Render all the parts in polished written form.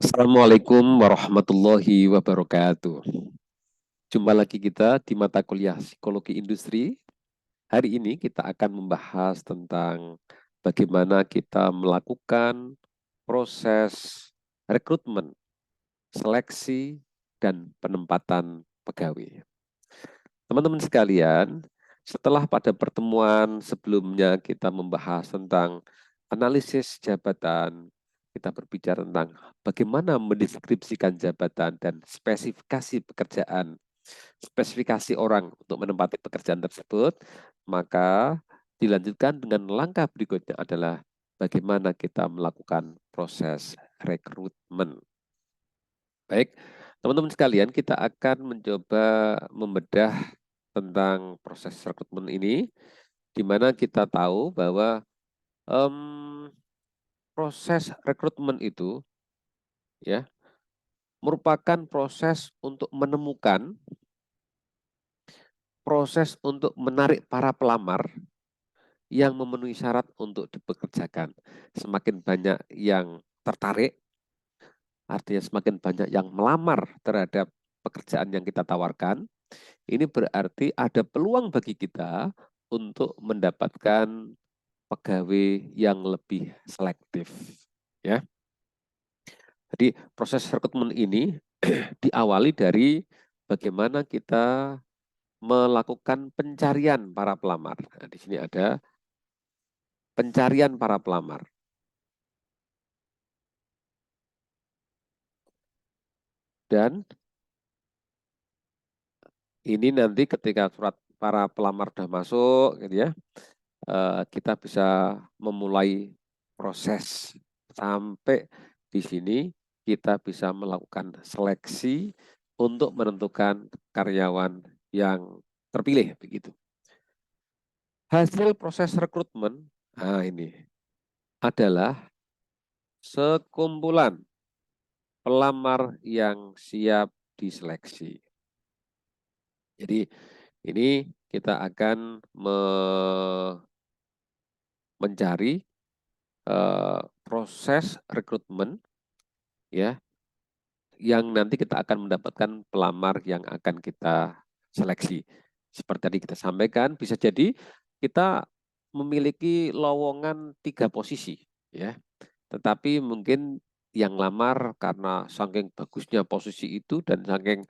Assalamualaikum warahmatullahi wabarakatuh. Jumpa lagi kita di mata kuliah Psikologi Industri. Hari ini kita akan membahas tentang bagaimana kita melakukan proses rekrutmen, seleksi, dan penempatan pegawai. Teman-teman sekalian, setelah pada pertemuan sebelumnya kita membahas tentang analisis jabatan, kita berbicara tentang bagaimana mendeskripsikan jabatan dan spesifikasi pekerjaan, spesifikasi orang untuk menempati pekerjaan tersebut, maka dilanjutkan dengan langkah berikutnya adalah bagaimana kita melakukan proses rekrutmen. Baik, teman-teman sekalian, kita akan mencoba membedah tentang proses rekrutmen ini, di mana kita tahu bahwa em, proses rekrutmen itu ya merupakan proses untuk menemukan, proses untuk menarik para pelamar yang memenuhi syarat untuk dipekerjakan. Semakin banyak yang tertarik, artinya semakin banyak yang melamar terhadap pekerjaan yang kita tawarkan, ini berarti ada peluang bagi kita untuk mendapatkan pegawai yang lebih selektif. Ya, jadi proses rekrutmen ini diawali dari bagaimana kita melakukan pencarian para pelamar. Nah, di sini ada pencarian para pelamar. Dan ini nanti ketika surat para pelamar sudah masuk, gitu ya, kita bisa memulai proses sampai di sini kita bisa melakukan seleksi untuk menentukan karyawan yang terpilih begitu. Hasil proses rekrutmen, nah ini adalah sekumpulan pelamar yang siap diseleksi. Jadi ini kita akan mencari proses rekrutmen ya yang nanti kita akan mendapatkan pelamar yang akan kita seleksi. Seperti tadi kita sampaikan, bisa jadi kita memiliki lowongan 3 posisi ya. Tetapi mungkin yang lamar karena saking bagusnya posisi itu dan saking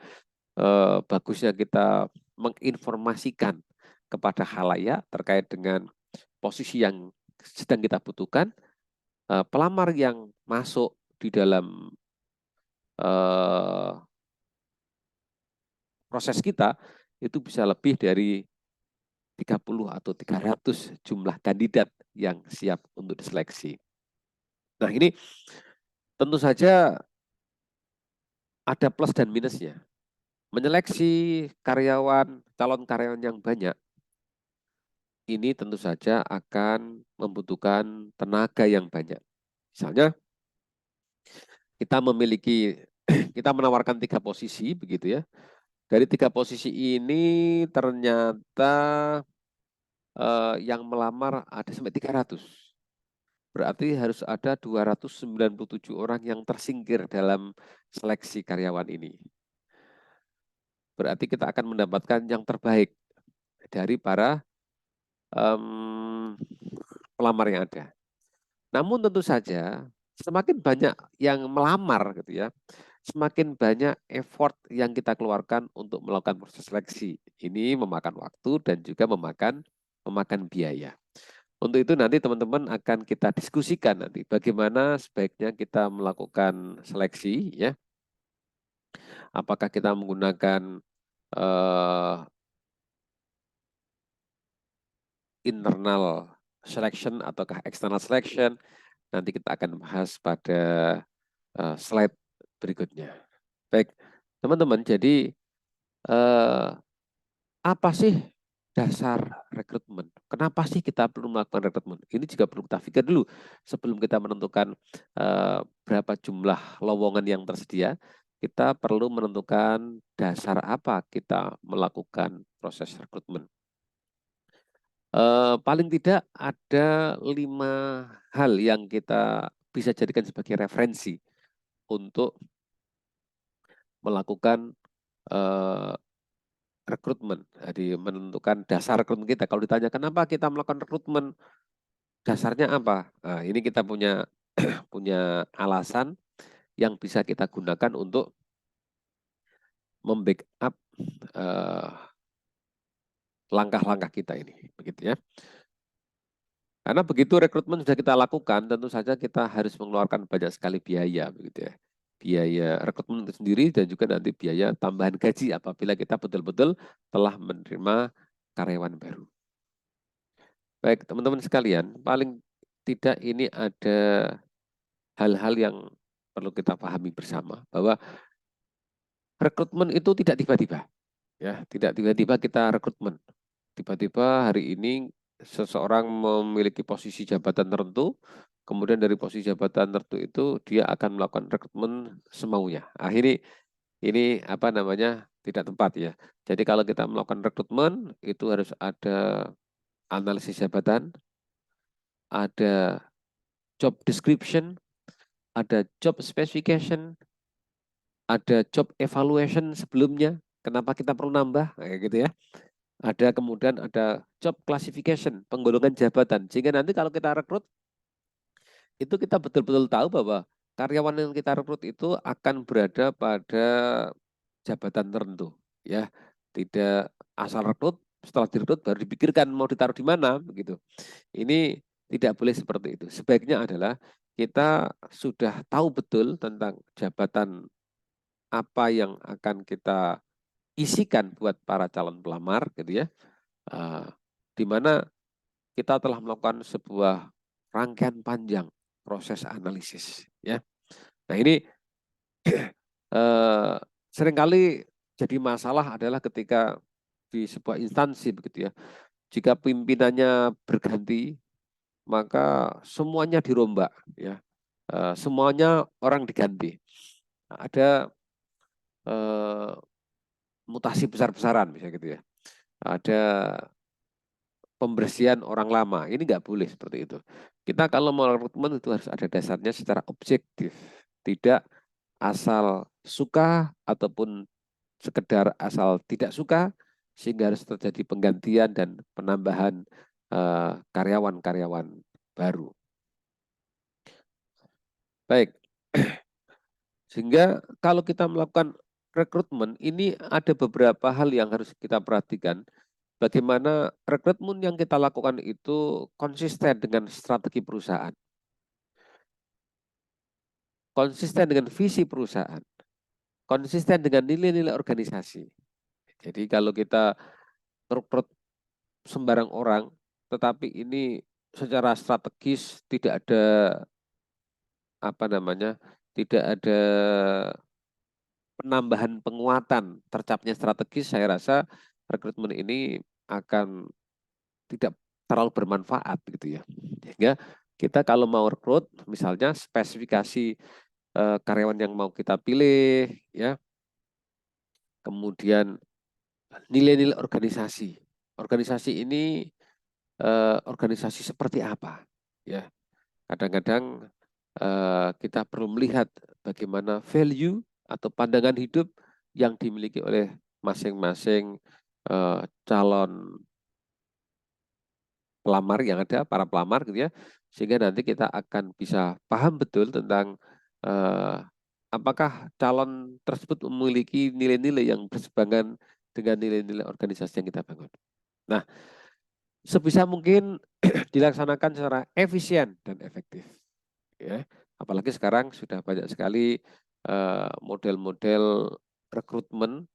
bagusnya kita menginformasikan kepada khalayak terkait dengan posisi yang sedang kita butuhkan, pelamar yang masuk di dalam uh, proses kita itu bisa lebih dari 30 atau 300 jumlah kandidat yang siap untuk diseleksi. Nah, ini tentu saja ada plus dan minusnya. Menyeleksi calon karyawan yang banyak, ini tentu saja akan membutuhkan tenaga yang banyak. Misalnya, kita menawarkan 3 posisi, begitu ya. Dari 3 posisi ini ternyata yang melamar ada sampai 300. Berarti harus ada 297 orang yang tersingkir dalam seleksi karyawan ini. Berarti kita akan mendapatkan yang terbaik dari para pelamar yang ada. Namun tentu saja semakin banyak yang melamar gitu ya, semakin banyak effort yang kita keluarkan untuk melakukan proses seleksi. Ini memakan waktu dan juga memakan biaya. Untuk itu nanti teman-teman akan kita diskusikan nanti bagaimana sebaiknya kita melakukan seleksi ya. Apakah kita menggunakan internal selection ataukah external selection? Nanti kita akan bahas pada slide berikutnya. Baik, teman-teman, jadi apa sih dasar rekrutmen? Kenapa sih kita perlu melakukan rekrutmen? Ini juga perlu kita pikir dulu sebelum kita menentukan berapa jumlah lowongan yang tersedia. Kita perlu menentukan dasar apa kita melakukan proses rekrutmen. Paling tidak ada 5 hal yang kita bisa jadikan sebagai referensi untuk melakukan rekrutmen. Jadi menentukan dasar rekrutmen kita. Kalau ditanya kenapa kita melakukan rekrutmen, dasarnya apa? Nah, ini kita punya punya alasan yang bisa kita gunakan untuk membackup langkah-langkah kita ini, begitu ya. Karena begitu rekrutmen sudah kita lakukan, tentu saja kita harus mengeluarkan banyak sekali biaya, begitu ya. Biaya rekrutmen itu sendiri dan juga nanti biaya tambahan gaji apabila kita betul-betul telah menerima karyawan baru. Baik, teman-teman sekalian, paling tidak ini ada hal-hal yang perlu kita pahami bersama bahwa rekrutmen itu tidak tiba-tiba, ya, tidak tiba-tiba kita rekrutmen. Tiba-tiba hari ini seseorang memiliki posisi jabatan tertentu, kemudian dari posisi jabatan tertentu itu dia akan melakukan rekrutmen semaunya. Ini apa namanya tidak tepat ya. Jadi kalau kita melakukan rekrutmen itu harus ada analisis jabatan, ada job description, ada job specification, ada job evaluation sebelumnya. Kenapa kita perlu nambah? Kayak gitu ya. Ada kemudian ada job classification, penggolongan jabatan. Sehingga nanti kalau kita rekrut, itu kita betul-betul tahu bahwa karyawan yang kita rekrut itu akan berada pada jabatan tertentu. Ya, tidak asal rekrut, setelah direkrut baru dipikirkan mau ditaruh di mana, begitu. Ini tidak boleh seperti itu. Sebaiknya adalah kita sudah tahu betul tentang jabatan apa yang akan kita isikan buat para calon pelamar, gitu ya. Di mana kita telah melakukan sebuah rangkaian panjang proses analisis, ya. Nah ini seringkali jadi masalah adalah ketika di sebuah instansi begitu ya. Jika pimpinannya berganti, maka semuanya dirombak, ya. Semuanya orang diganti. Ada mutasi besar-besaran, misalnya gitu ya. Ada pembersihan orang lama. Ini nggak boleh seperti itu. Kita kalau mau rekrutmen itu harus ada dasarnya secara objektif. Tidak asal suka ataupun sekedar asal tidak suka, sehingga harus terjadi penggantian dan penambahan karyawan-karyawan baru. Baik, sehingga kalau kita melakukan rekrutmen, ini ada beberapa hal yang harus kita perhatikan. Bagaimana rekrutmen yang kita lakukan itu konsisten dengan strategi perusahaan, konsisten dengan visi perusahaan, konsisten dengan nilai-nilai organisasi. Jadi kalau kita rekrut sembarang orang, tetapi ini secara strategis tidak ada apa namanya, tidak ada penambahan penguatan tercapainya strategis, saya rasa rekrutmen ini akan tidak terlalu bermanfaat gitu ya. Sehingga kita kalau mau rekrut, misalnya spesifikasi karyawan yang mau kita pilih, ya, kemudian nilai-nilai organisasi. Organisasi ini organisasi seperti apa, ya. Kadang-kadang kita perlu melihat bagaimana value atau pandangan hidup yang dimiliki oleh masing-masing calon pelamar yang ada, para pelamar gitu ya, sehingga nanti kita akan bisa paham betul tentang apakah calon tersebut memiliki nilai-nilai yang berseberangan dengan nilai-nilai organisasi yang kita bangun. Nah, sebisa mungkin dilaksanakan secara efisien dan efektif. Ya, apalagi sekarang sudah banyak sekali model-model rekrutmen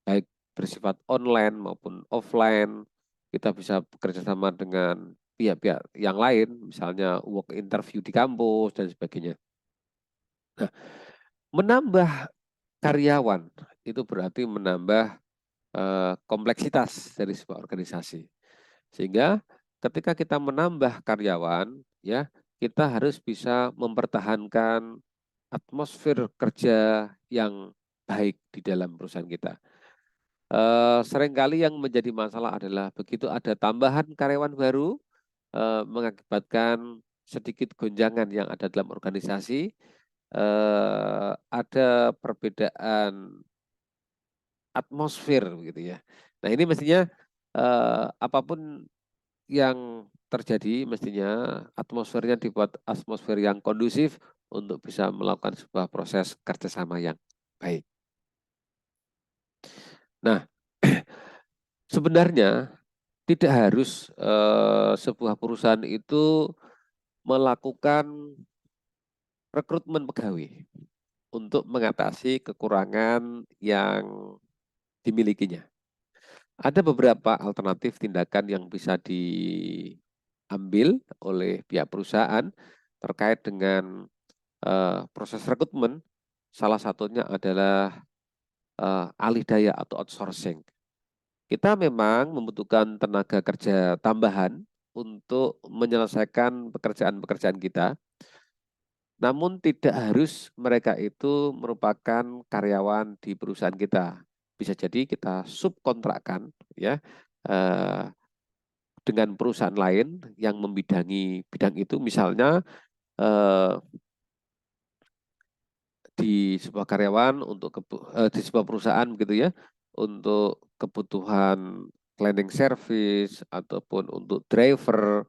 baik bersifat online maupun offline. Kita bisa bekerja sama dengan pihak-pihak yang lain, misalnya work interview di kampus dan sebagainya. Nah, menambah karyawan itu berarti menambah kompleksitas dari sebuah organisasi. Sehingga ketika kita menambah karyawan, ya, kita harus bisa mempertahankan atmosfer kerja yang baik di dalam perusahaan kita. Seringkali yang menjadi masalah adalah begitu ada tambahan karyawan baru mengakibatkan sedikit gonjangan yang ada dalam organisasi, ada perbedaan atmosfer gitu ya. Nah ini mestinya apapun yang terjadi mestinya atmosfernya dibuat atmosfer yang kondusif untuk bisa melakukan sebuah proses kerjasama yang baik. Nah, sebenarnya tidak harus sebuah perusahaan itu melakukan rekrutmen pegawai untuk mengatasi kekurangan yang dimilikinya. Ada beberapa alternatif tindakan yang bisa diambil oleh pihak perusahaan terkait dengan proses rekrutmen. Salah satunya adalah alih daya atau outsourcing. Kita memang membutuhkan tenaga kerja tambahan untuk menyelesaikan pekerjaan-pekerjaan kita, namun tidak harus mereka itu merupakan karyawan di perusahaan kita. Bisa jadi kita subkontrakkan ya eh, dengan perusahaan lain yang membidangi bidang itu, misalnya eh, di sebuah karyawan untuk di sebuah perusahaan begitu ya, untuk kebutuhan cleaning service ataupun untuk driver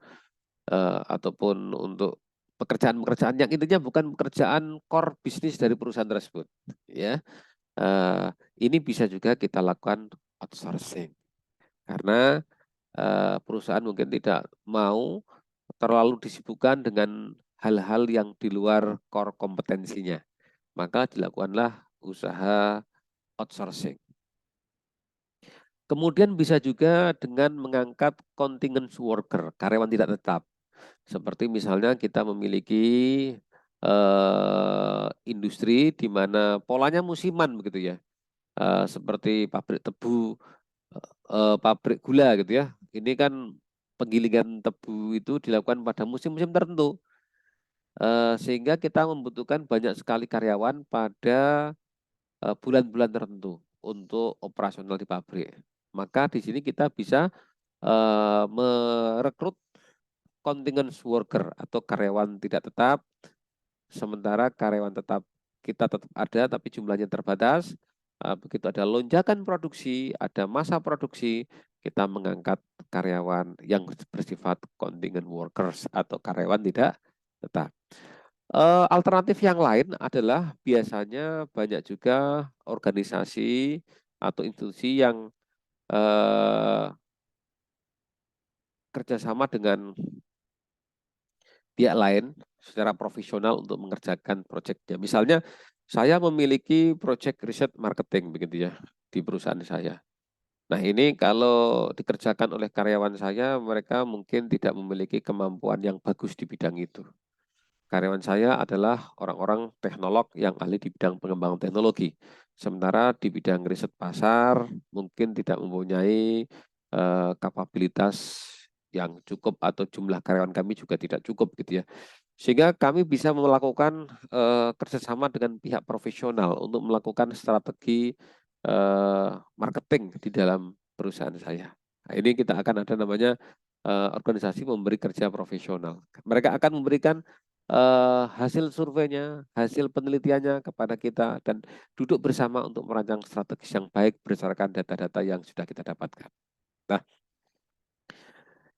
ataupun untuk pekerjaan-pekerjaan yang intinya bukan pekerjaan core bisnis dari perusahaan tersebut ya. Ini bisa juga kita lakukan outsourcing karena perusahaan mungkin tidak mau terlalu disibukkan dengan hal-hal yang di luar core kompetensinya, maka dilakukanlah usaha outsourcing. Kemudian bisa juga dengan mengangkat contingent worker, karyawan tidak tetap. Seperti misalnya kita memiliki industri di mana polanya musiman begitu ya. Seperti pabrik tebu, pabrik gula gitu ya. Ini kan penggilingan tebu itu dilakukan pada musim-musim tertentu. Sehingga kita membutuhkan banyak sekali karyawan pada bulan-bulan tertentu untuk operasional di pabrik. Maka di sini kita bisa merekrut contingent worker atau karyawan tidak tetap, sementara karyawan tetap kita tetap ada tapi jumlahnya terbatas. Begitu ada lonjakan produksi, ada masa produksi, kita mengangkat karyawan yang bersifat contingent workers atau karyawan tidak tetap. Alternatif yang lain adalah biasanya banyak juga organisasi atau institusi yang kerjasama dengan pihak lain secara profesional untuk mengerjakan proyeknya. Misalnya saya memiliki proyek riset marketing begitu ya di perusahaan saya. Nah ini kalau dikerjakan oleh karyawan saya, mereka mungkin tidak memiliki kemampuan yang bagus di bidang itu. Karyawan saya adalah orang-orang teknolog yang ahli di bidang pengembangan teknologi. Sementara di bidang riset pasar mungkin tidak mempunyai kapabilitas yang cukup atau jumlah karyawan kami juga tidak cukup gitu ya. Sehingga kami bisa melakukan kerjasama dengan pihak profesional untuk melakukan strategi marketing di dalam perusahaan saya. Nah, ini kita akan ada namanya organisasi memberi kerja profesional. Mereka akan memberikan hasil surveinya, hasil penelitiannya kepada kita dan duduk bersama untuk merancang strategi yang baik berdasarkan data-data yang sudah kita dapatkan. Nah,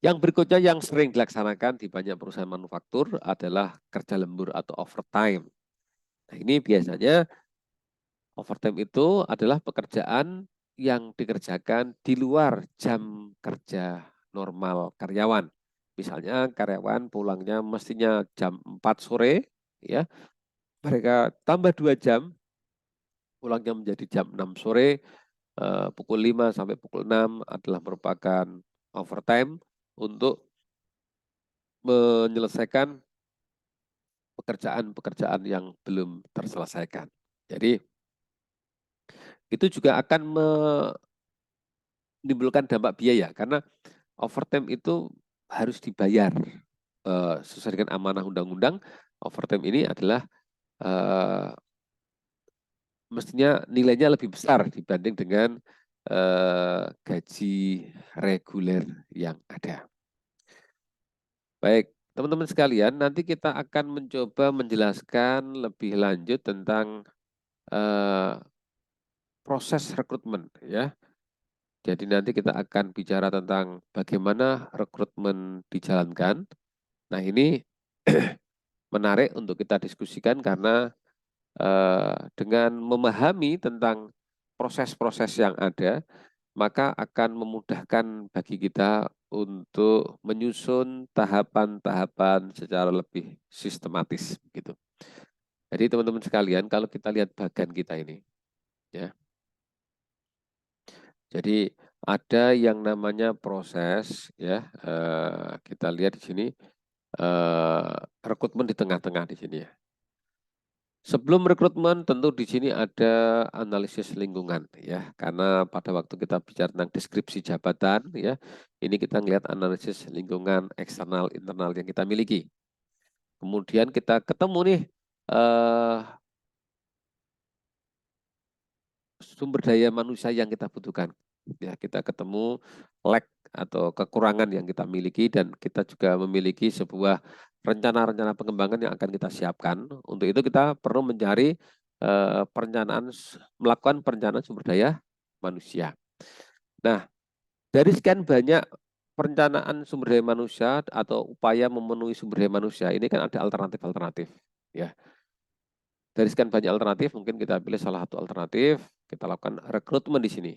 yang berikutnya yang sering dilaksanakan di banyak perusahaan manufaktur adalah kerja lembur atau overtime. Nah, ini biasanya overtime itu adalah pekerjaan yang dikerjakan di luar jam kerja normal karyawan. Misalnya karyawan pulangnya mestinya jam 4 sore, ya mereka tambah 2 jam, pulangnya menjadi jam 6 sore, pukul 5 sampai pukul 6 adalah merupakan overtime untuk menyelesaikan pekerjaan-pekerjaan yang belum terselesaikan. Jadi itu juga akan menimbulkan dampak biaya karena overtime itu harus dibayar sesuai dengan amanah undang-undang. Overtime ini adalah mestinya nilainya lebih besar dibanding dengan gaji reguler yang ada. Baik, teman-teman sekalian, nanti kita akan mencoba menjelaskan lebih lanjut tentang proses rekrutmen, ya. Jadi nanti kita akan bicara tentang bagaimana rekrutmen dijalankan. Nah, ini menarik untuk kita diskusikan karena dengan memahami tentang proses-proses yang ada, maka akan memudahkan bagi kita untuk menyusun tahapan-tahapan secara lebih sistematis, gitu. Jadi teman-teman sekalian, kalau kita lihat bagan kita ini, ya. Jadi ada yang namanya proses, ya. Kita lihat di sini rekrutmen di tengah-tengah di sini, ya. Sebelum rekrutmen tentu di sini ada analisis lingkungan, ya, karena pada waktu kita bicara tentang deskripsi jabatan, ya, ini kita lihat analisis lingkungan eksternal internal yang kita miliki. Kemudian kita ketemu nih sumber daya manusia yang kita butuhkan. Ya, kita ketemu lack atau kekurangan yang kita miliki dan kita juga memiliki sebuah rencana-rencana pengembangan yang akan kita siapkan. Untuk itu kita perlu mencari melakukan perencanaan sumber daya manusia. Nah, dari sekian banyak perencanaan sumber daya manusia atau upaya memenuhi sumber daya manusia, ini kan ada alternatif-alternatif, ya. Dari sekian banyak alternatif, mungkin kita pilih salah satu alternatif, kita lakukan rekrutmen di sini.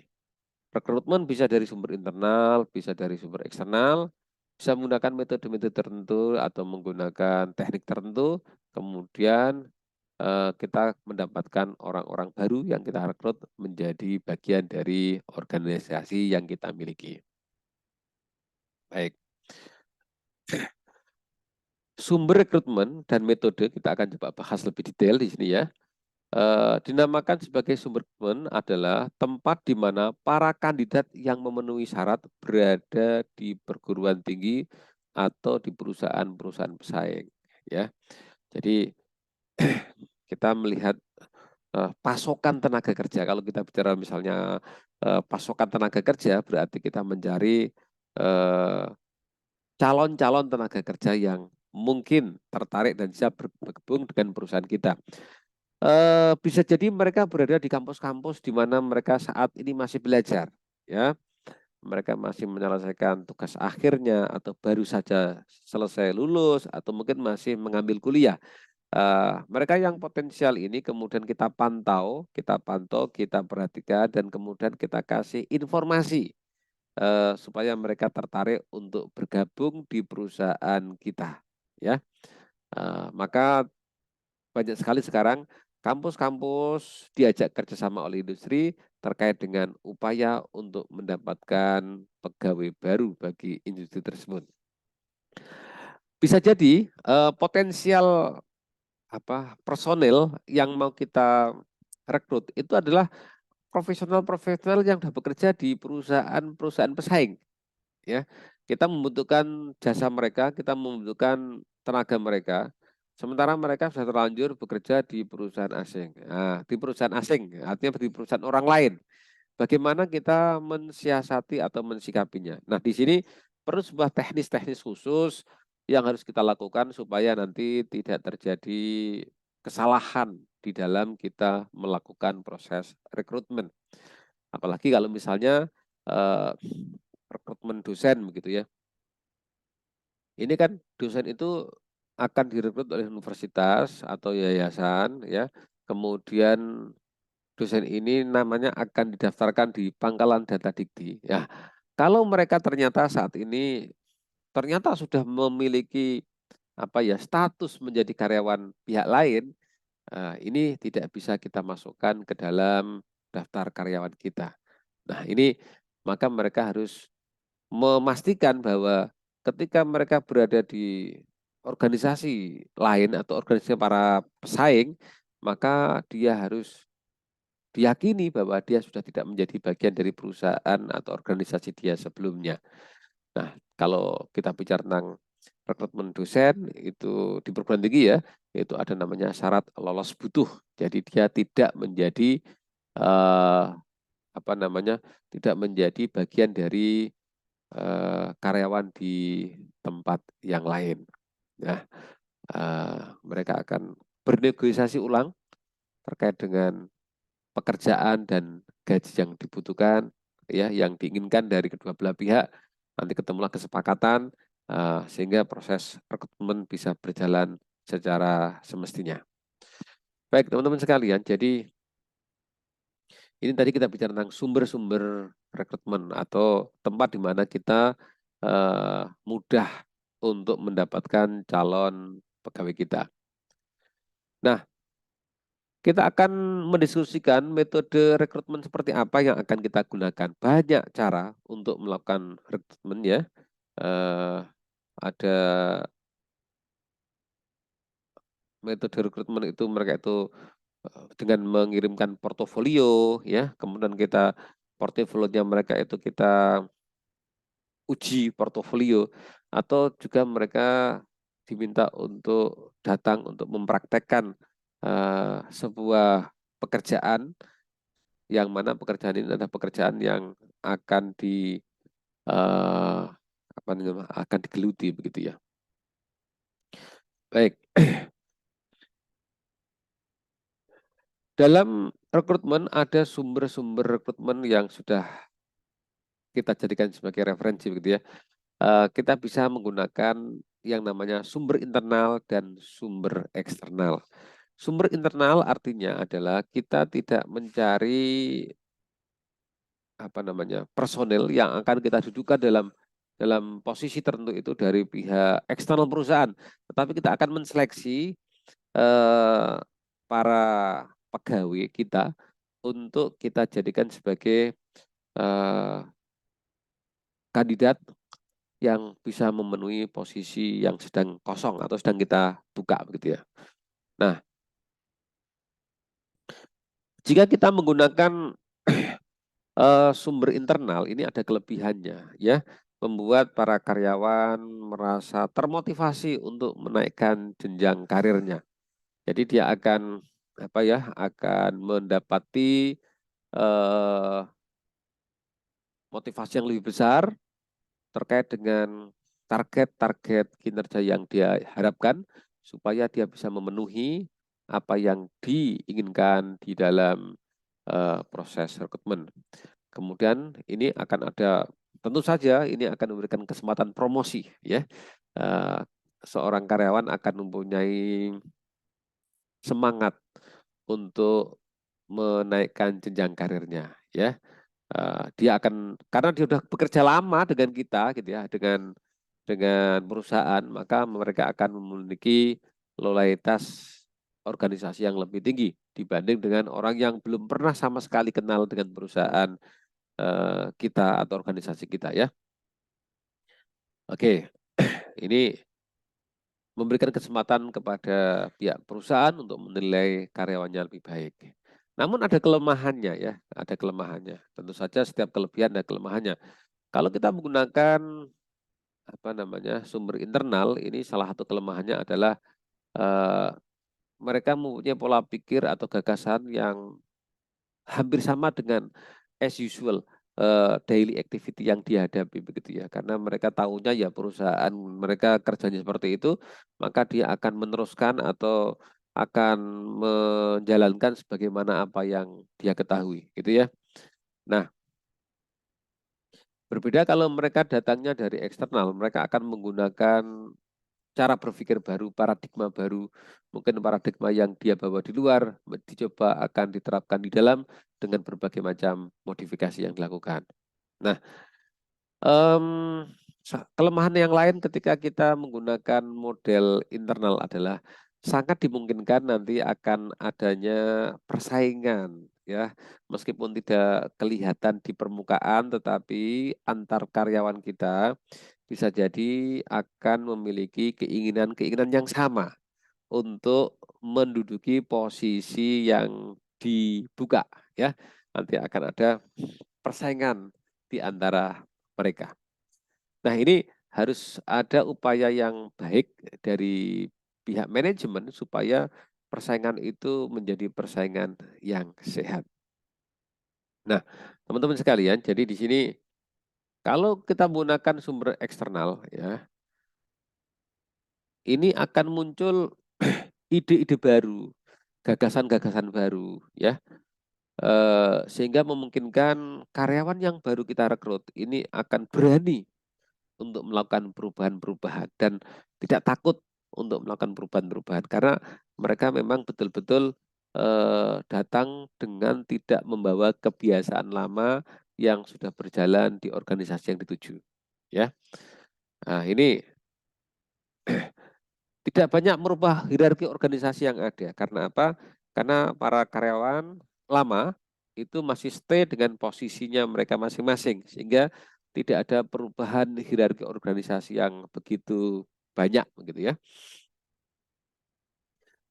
Rekrutmen bisa dari sumber internal, bisa dari sumber eksternal, bisa menggunakan metode-metode tertentu atau menggunakan teknik tertentu, kemudian kita mendapatkan orang-orang baru yang kita rekrut menjadi bagian dari organisasi yang kita miliki. Baik. Sumber rekrutmen dan metode kita akan coba bahas lebih detail di sini, ya. Dinamakan sebagai sumber rekrutmen adalah tempat di mana para kandidat yang memenuhi syarat berada di perguruan tinggi atau di perusahaan-perusahaan pesaing, ya. Jadi kita melihat pasokan tenaga kerja. Kalau kita bicara misalnya pasokan tenaga kerja, berarti kita mencari calon-calon tenaga kerja yang mungkin tertarik dan siap bergabung dengan perusahaan kita. Bisa jadi mereka berada di kampus-kampus di mana mereka saat ini masih belajar, ya. Mereka masih menyelesaikan tugas akhirnya atau baru saja selesai lulus atau mungkin masih mengambil kuliah. Mereka yang potensial ini kemudian kita pantau, kita perhatikan dan kemudian kita kasih informasi supaya mereka tertarik untuk bergabung di perusahaan kita, ya. Maka banyak sekali sekarang kampus-kampus diajak kerjasama oleh industri terkait dengan upaya untuk mendapatkan pegawai baru bagi industri tersebut. Bisa jadi potensial personel yang mau kita rekrut itu adalah profesional-profesional yang sudah bekerja di perusahaan-perusahaan pesaing, ya. Kita membutuhkan jasa mereka, kita membutuhkan tenaga mereka, sementara mereka sudah terlanjur bekerja di perusahaan asing. Nah, di perusahaan asing, artinya di perusahaan orang lain. Bagaimana kita mensiasati atau mensikapinya? Nah, di sini perlu sebuah teknis-teknis khusus yang harus kita lakukan supaya nanti tidak terjadi kesalahan di dalam kita melakukan proses rekrutmen. Apalagi kalau misalnya eh, rekrutmen dosen begitu, ya. Ini kan dosen itu akan direkrut oleh universitas atau yayasan, ya. Kemudian dosen ini namanya akan didaftarkan di Pangkalan Data Dikti. Ya, kalau mereka ternyata saat ini ternyata sudah memiliki status menjadi karyawan pihak lain, ini tidak bisa kita masukkan ke dalam daftar karyawan kita. Nah, ini maka mereka harus memastikan bahwa ketika mereka berada di organisasi lain atau organisasi para pesaing, maka dia harus diyakini bahwa dia sudah tidak menjadi bagian dari perusahaan atau organisasi dia sebelumnya. Nah, kalau kita bicara tentang rekrutmen dosen itu di perguruan tinggi, ya, itu ada namanya syarat lolos butuh. Jadi dia tidak menjadi eh, tidak menjadi bagian dari karyawan di tempat yang lain. Nah, mereka akan bernegosiasi ulang terkait dengan pekerjaan dan gaji yang dibutuhkan, ya, yang diinginkan dari kedua belah pihak. Nanti ketemulah kesepakatan sehingga proses rekrutmen bisa berjalan secara semestinya. Baik, teman-teman sekalian, jadi ini tadi kita bicara tentang sumber-sumber rekrutmen atau tempat di mana kita mudah untuk mendapatkan calon pegawai kita. Nah, kita akan mendiskusikan metode rekrutmen seperti apa yang akan kita gunakan. Banyak cara untuk melakukan rekrutmen ya. Eh, ada metode rekrutmen itu mereka itu dengan mengirimkan portofolio ya. Kemudian kita portofolionya mereka itu kita uji portofolio atau juga mereka diminta untuk datang untuk mempraktekkan sebuah pekerjaan yang mana pekerjaan ini adalah pekerjaan yang akan apa namanya akan digeluti begitu ya. Baik, dalam rekrutmen ada sumber-sumber rekrutmen yang sudah kita jadikan sebagai referensi begitu ya. Kita bisa menggunakan yang namanya sumber internal dan sumber eksternal. Sumber internal artinya adalah kita tidak mencari apa namanya personel yang akan kita dudukan dalam dalam posisi tertentu itu dari pihak eksternal perusahaan, tetapi kita akan menseleksi para pegawai kita untuk kita jadikan sebagai eh, kandidat yang bisa memenuhi posisi yang sedang kosong atau sedang kita buka begitu ya. Nah, jika kita menggunakan sumber internal ini ada kelebihannya ya, membuat para karyawan merasa termotivasi untuk menaikkan jenjang karirnya. Jadi dia akan apa ya, akan mendapati eh, motivasi yang lebih besar terkait dengan target-target kinerja yang dia harapkan supaya dia bisa memenuhi apa yang diinginkan di dalam proses rekrutmen. Kemudian ini akan ada, tentu saja ini akan memberikan kesempatan promosi ya. Eh, Seorang karyawan akan mempunyai semangat untuk menaikkan jenjang karirnya ya. Dia akan, karena dia sudah bekerja lama dengan kita gitu ya, dengan perusahaan, maka mereka akan memiliki loyalitas organisasi yang lebih tinggi dibanding dengan orang yang belum pernah sama sekali kenal dengan perusahaan kita atau organisasi kita ya. Oke, ini memberikan kesempatan kepada pihak perusahaan untuk menilai karyawannya lebih baik. Namun ada kelemahannya ya, ada kelemahannya. Tentu saja setiap kelebihan ada kelemahannya. Kalau kita menggunakan apa namanya sumber internal, ini salah satu kelemahannya adalah eh, mereka mempunyai pola pikir atau gagasan yang hampir sama dengan as usual daily activity yang dihadapi begitu ya, karena mereka tahunya ya perusahaan mereka kerjanya seperti itu, maka dia akan meneruskan atau akan menjalankan sebagaimana apa yang dia ketahui gitu ya. Nah, berbeda kalau mereka datangnya dari eksternal, mereka akan menggunakan cara berpikir baru, paradigma baru, mungkin paradigma yang dia bawa di luar, dicoba akan diterapkan di dalam dengan berbagai macam modifikasi yang dilakukan. Nah, em, kelemahan yang lain ketika kita menggunakan model internal adalah sangat dimungkinkan nanti akan adanya persaingan ya, meskipun tidak kelihatan di permukaan, tetapi antar karyawan kita bisa jadi akan memiliki keinginan-keinginan yang sama untuk menduduki posisi yang dibuka ya. Nanti akan ada persaingan di antara mereka. Nah, ini harus ada upaya yang baik dari pihak manajemen supaya persaingan itu menjadi persaingan yang sehat. Nah, teman-teman sekalian, jadi di sini kalau kita menggunakan sumber eksternal ya, ini akan muncul ide-ide baru, gagasan-gagasan baru, ya, sehingga memungkinkan karyawan yang baru kita rekrut ini akan berani untuk melakukan perubahan-perubahan dan tidak takut untuk melakukan perubahan-perubahan karena mereka memang betul-betul datang dengan tidak membawa kebiasaan lama yang sudah berjalan di organisasi yang dituju, ya. Nah, ini tidak banyak merubah hierarki organisasi yang ada. Karena apa? Karena para karyawan lama itu masih stay dengan posisinya mereka masing-masing, sehingga tidak ada perubahan hierarki organisasi yang begitu banyak, begitu ya.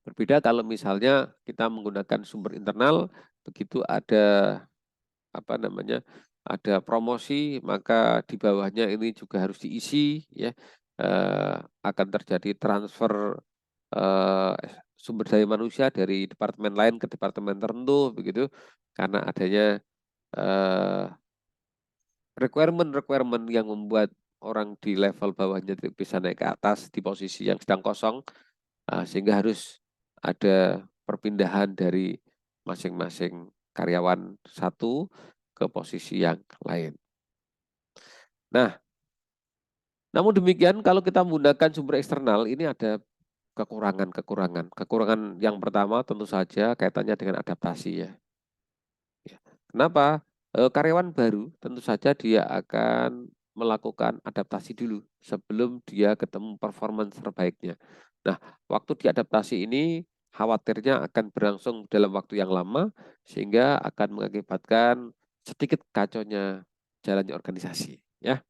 Berbeda kalau misalnya kita menggunakan sumber internal, begitu ada apa namanya, ada promosi, maka di bawahnya ini juga harus diisi, ya. Akan terjadi transfer eh, sumber daya manusia dari departemen lain ke departemen tertentu, begitu, karena adanya eh, requirement yang membuat orang di level bawahnya tidak bisa naik ke atas di posisi yang sedang kosong, sehingga harus ada perpindahan dari masing-masing karyawan satu ke posisi yang lain. Nah, namun demikian kalau kita menggunakan sumber eksternal ini ada kekurangan-kekurangan. Kekurangan yang pertama tentu saja kaitannya dengan adaptasi, ya. Ya. Kenapa? Karyawan baru tentu saja dia akan melakukan adaptasi dulu sebelum dia ketemu performance terbaiknya. Nah, waktu diadaptasi ini khawatirnya akan berlangsung dalam waktu yang lama sehingga akan mengakibatkan sedikit kacaunya jalannya organisasi, ya.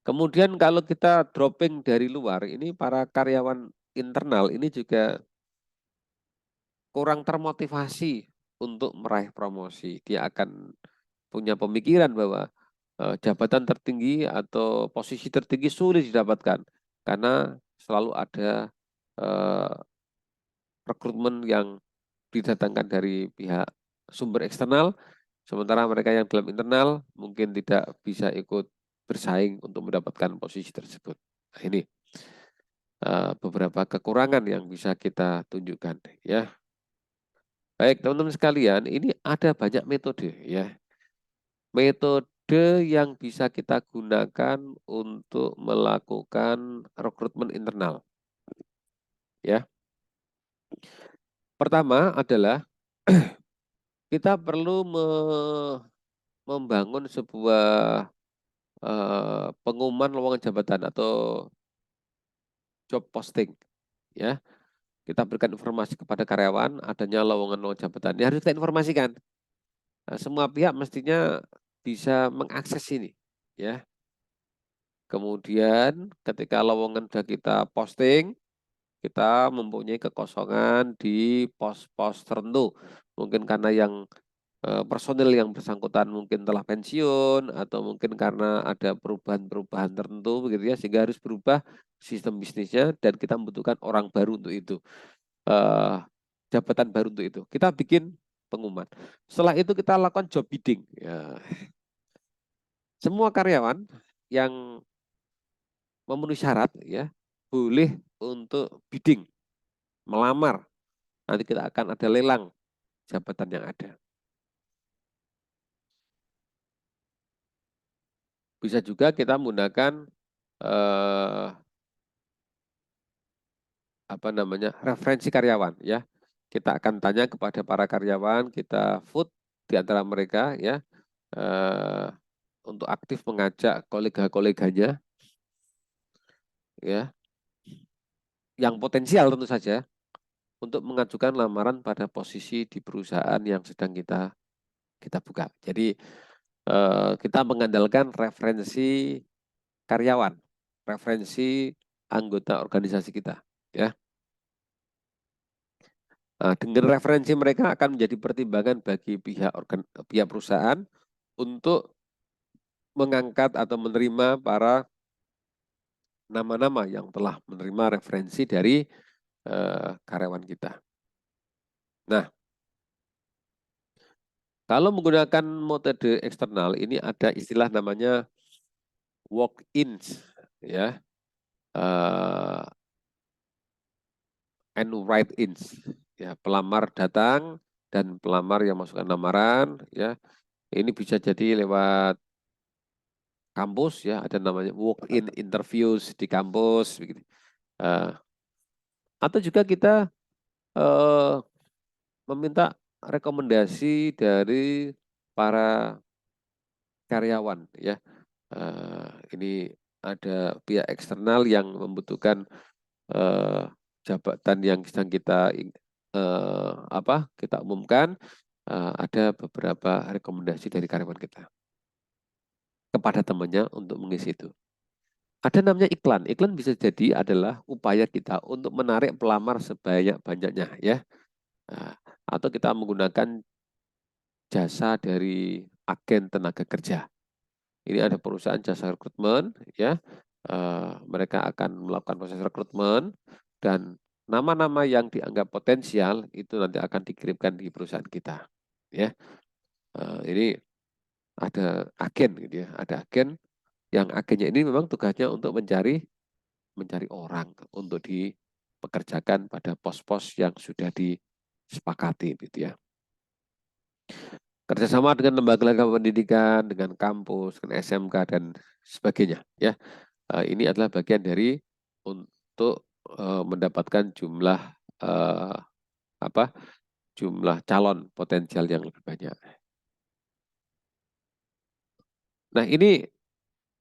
Kemudian kalau kita dropping dari luar, ini para karyawan internal ini juga kurang termotivasi untuk meraih promosi. Dia akan punya pemikiran bahwa jabatan tertinggi atau posisi tertinggi sulit didapatkan karena selalu ada eh, rekrutmen yang didatangkan dari pihak sumber eksternal, sementara mereka yang dalam internal mungkin tidak bisa ikut bersaing untuk mendapatkan posisi tersebut. Nah, ini beberapa kekurangan yang bisa kita tunjukkan, ya. Baik, teman-teman sekalian, ini ada banyak metode, ya. Metode yang bisa kita gunakan untuk melakukan rekrutmen internal, ya. Pertama adalah kita perlu membangun sebuah pengumuman lowongan jabatan atau job posting, ya. Kita berikan informasi kepada karyawan adanya lowongan jabatan. Ini harus kita informasikan. Nah, semua pihak mestinya bisa mengakses ini, ya. Kemudian ketika lowongan sudah kita posting, kita mempunyai kekosongan di pos-pos tertentu. Mungkin karena yang personil yang bersangkutan mungkin telah pensiun atau mungkin karena ada perubahan-perubahan tertentu, begitu ya, sehingga harus berubah sistem bisnisnya dan kita membutuhkan orang baru untuk itu, eh, jabatan baru untuk itu. Kita bikin pengumuman. Setelah itu kita lakukan job bidding. Ya. Semua karyawan yang memenuhi syarat, ya, boleh untuk bidding, melamar. Nanti kita akan ada lelang jabatan yang ada. Bisa juga kita menggunakan eh, apa namanya, referensi karyawan, ya. Kita akan tanya kepada para karyawan, kita vote di antara mereka, ya, eh, untuk aktif mengajak kolega-koleganya, ya, yang potensial tentu saja untuk mengajukan lamaran pada posisi di perusahaan yang sedang kita buka. Jadi kita mengandalkan referensi karyawan, referensi anggota organisasi kita, ya. Nah, dengan referensi mereka akan menjadi pertimbangan bagi pihak perusahaan untuk mengangkat atau menerima para nama-nama yang telah menerima referensi dari karyawan kita. Nah, kalau menggunakan metode eksternal ini ada istilah namanya walk-ins, ya. uh, and write-ins. Ya, pelamar datang dan pelamar yang masukkan lamaran, ya, ini bisa jadi lewat kampus, ya, ada namanya walk-in interviews di kampus, begitu. Atau juga kita uh, meminta rekomendasi dari para karyawan, ya. Ini ada pihak eksternal yang membutuhkan jabatan yang sedang kita umumkan, ada beberapa rekomendasi dari karyawan kita kepada temannya untuk mengisi itu. Ada namanya iklan. Iklan bisa jadi adalah upaya kita untuk menarik pelamar sebanyak-banyaknya, ya. Atau kita menggunakan jasa dari agen tenaga kerja. Ini ada perusahaan jasa rekrutmen, ya. Mereka akan melakukan proses rekrutmen dan nama-nama yang dianggap potensial itu nanti akan dikirimkan di perusahaan kita, ya. Ini ada agen, gitu ya. Ada agen yang agennya ini memang tugasnya untuk mencari orang untuk dipekerjakan pada pos-pos yang sudah disepakati, gitu ya. Kerjasama dengan lembaga-lembaga pendidikan, dengan kampus, dengan SMK dan sebagainya, ya. Ini adalah bagian dari untuk mendapatkan eh, jumlah calon potensial yang lebih banyak. Nah, ini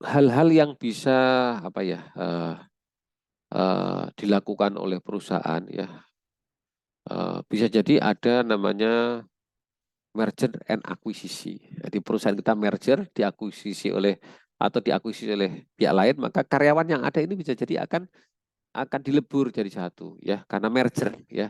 hal-hal yang bisa dilakukan oleh perusahaan, ya. Bisa jadi ada namanya merger and akuisisi. Jadi perusahaan kita merger, diakuisisi oleh pihak lain, maka karyawan yang ada ini bisa jadi akan dilebur jadi satu, ya, karena merger, ya,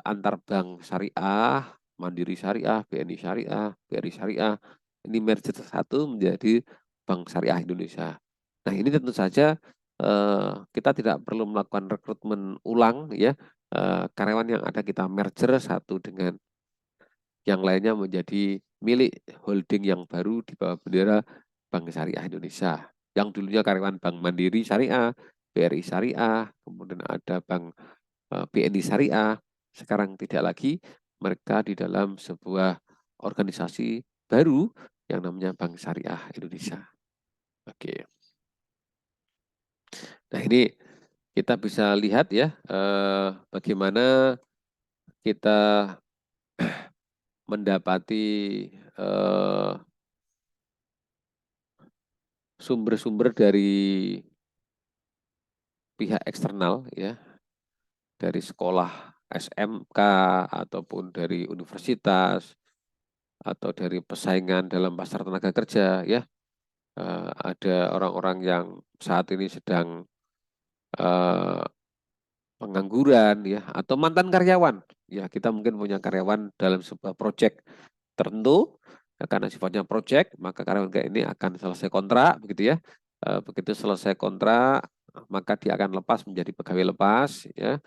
antar bank syariah, Mandiri Syariah, BNI Syariah, BRI Syariah, ini merger satu menjadi Bank Syariah Indonesia. Nah, ini tentu saja kita tidak perlu melakukan rekrutmen ulang, ya. Karyawan yang ada kita merger satu dengan yang lainnya menjadi milik holding yang baru di bawah bendera Bank Syariah Indonesia. Yang dulunya karyawan Bank Mandiri Syariah, BRI Syariah, kemudian ada Bank BNI Syariah, sekarang tidak lagi, mereka di dalam sebuah organisasi baru yang namanya Bank Syariah Indonesia. Oke. Nah, ini kita bisa lihat, ya, bagaimana kita mendapati sumber-sumber dari pihak eksternal, ya, dari sekolah SMK ataupun dari universitas atau dari persaingan dalam pasar tenaga kerja, ya. Ada orang-orang yang saat ini sedang eh, pengangguran, ya, atau mantan karyawan, ya. Kita mungkin punya karyawan dalam sebuah proyek tertentu, ya, karena sifatnya proyek, maka karyawan kayak ini akan selesai kontrak, begitu, ya. Begitu selesai kontrak, maka dia akan lepas menjadi pegawai lepas, ya.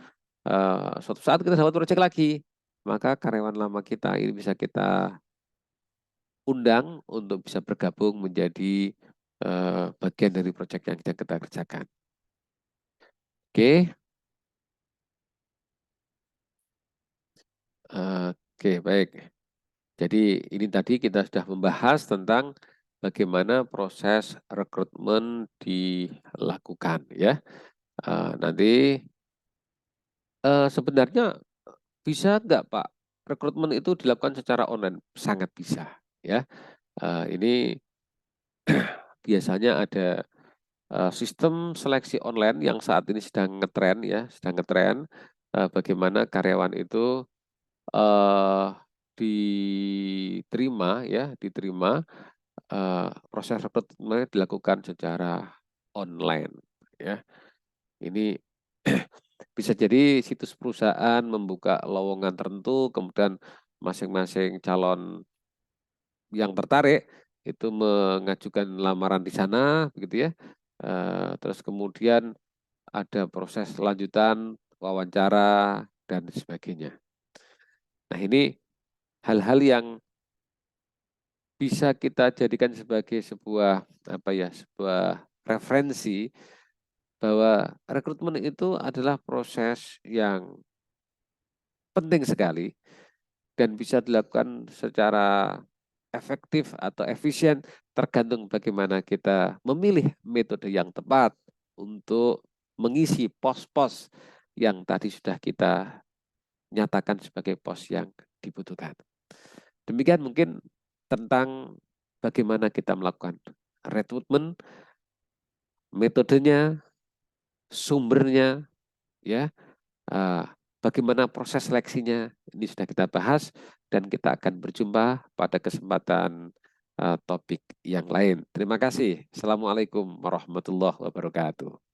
Suatu saat kita dapat proyek lagi, maka karyawan lama kita ini bisa kita undang untuk bisa bergabung menjadi bagian dari proyek yang kita kerjakan. Oke, oke, baik. Jadi ini tadi kita sudah membahas tentang bagaimana proses rekrutmen dilakukan, ya. Nanti sebenarnya bisa nggak, Pak, rekrutmen itu dilakukan secara online? Sangat bisa, ya. Ini biasanya ada sistem seleksi online yang saat ini sedang ngetren, ya, sedang ngetren. Bagaimana karyawan itu eh, diterima, proses rekrutmen dilakukan secara online, ya. Ini bisa jadi situs perusahaan membuka lowongan tertentu, kemudian masing-masing calon yang tertarik itu mengajukan lamaran di sana, begitu, ya. Terus kemudian ada proses lanjutan, wawancara dan sebagainya. Nah, ini hal-hal yang bisa kita jadikan sebagai sebuah referensi bahwa rekrutmen itu adalah proses yang penting sekali dan bisa dilakukan secara efektif atau efisien tergantung bagaimana kita memilih metode yang tepat untuk mengisi pos-pos yang tadi sudah kita nyatakan sebagai pos yang dibutuhkan. Demikian mungkin tentang bagaimana kita melakukan rekrutmen, metodenya, sumbernya, ya, uh, bagaimana proses seleksinya, ini sudah kita bahas dan kita akan berjumpa pada kesempatan topik yang lain. Terima kasih. Assalamualaikum warahmatullahi wabarakatuh.